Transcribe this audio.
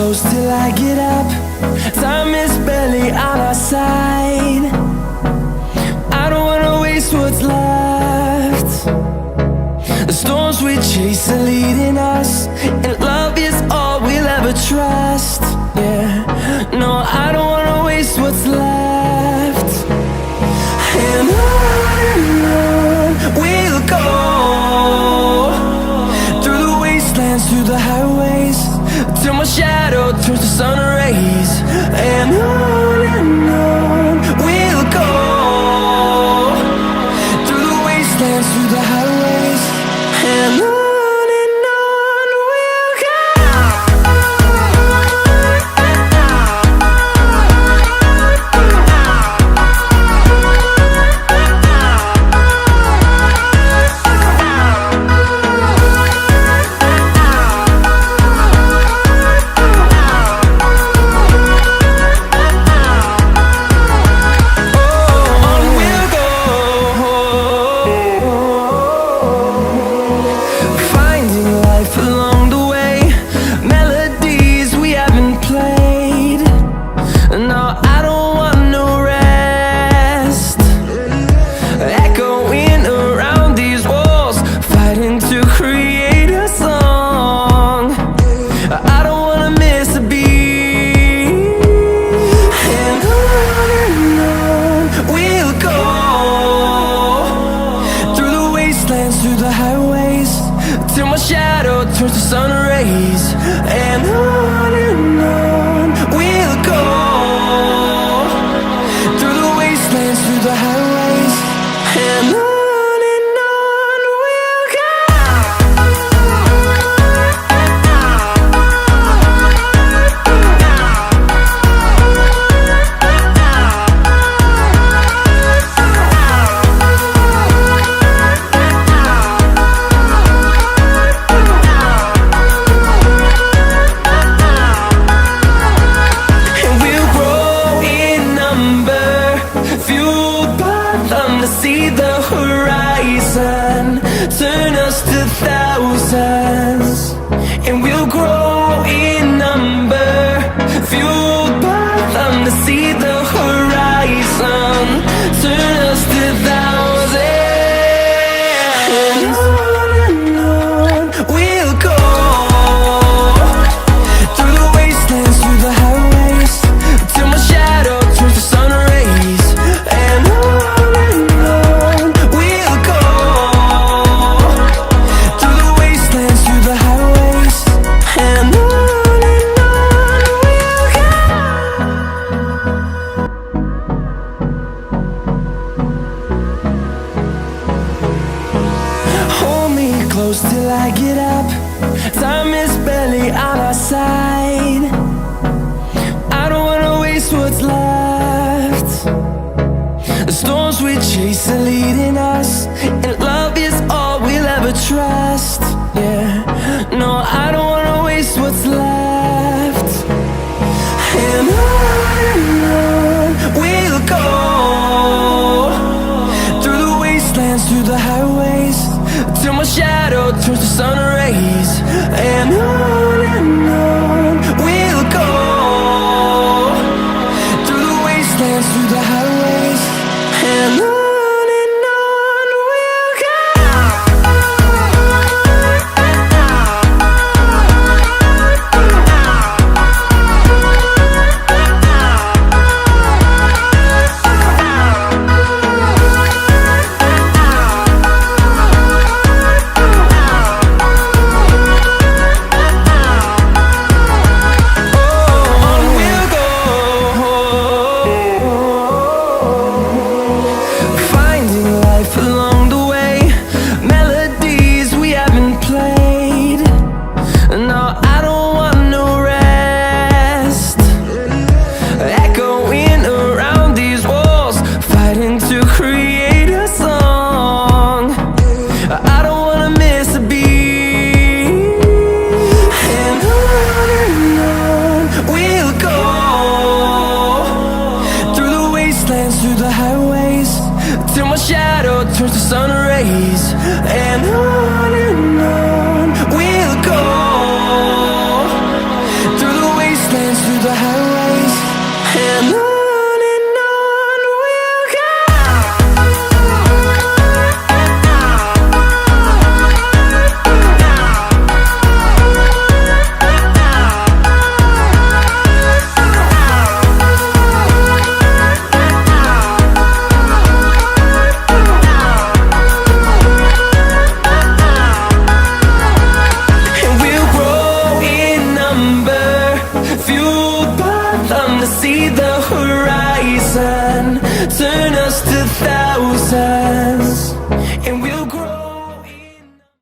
close till I get up. Time is barely on our side. I don't wanna waste what's left. The storms we chase are leading us, and love is all we'll ever trust. Yeah, no, I don't wanna waste what's left. And on we'll go, through the wastelands, through the highways, till my shadow turns to sun rays. And on we'll go, through the wastelands, through the highways, and on we'll go. Through the highways, till my shadow turns to sun rays. And on we'll go, through the wastelands, through the highways, and on we'll go. See the horizon turn us to thousands, and we'll grow in number, fueled by them. To see the horizon turn us to thousands, and on we'll go, through the wastelands, through the highways, till my shadow turns to sun rays. And close till I get up. Time is barely on our side. I don't wanna waste what's left. The storms we chase are leading us, and love is all we'll ever trust. Yeah, no, I don't wanna waste what's left. And on we'll go, through the wastelands, through the highways, till my shadow turns to sun rays. And on we'll go, through the wastelands, through the highways, and on. Till my shadow turns to sun rays. And on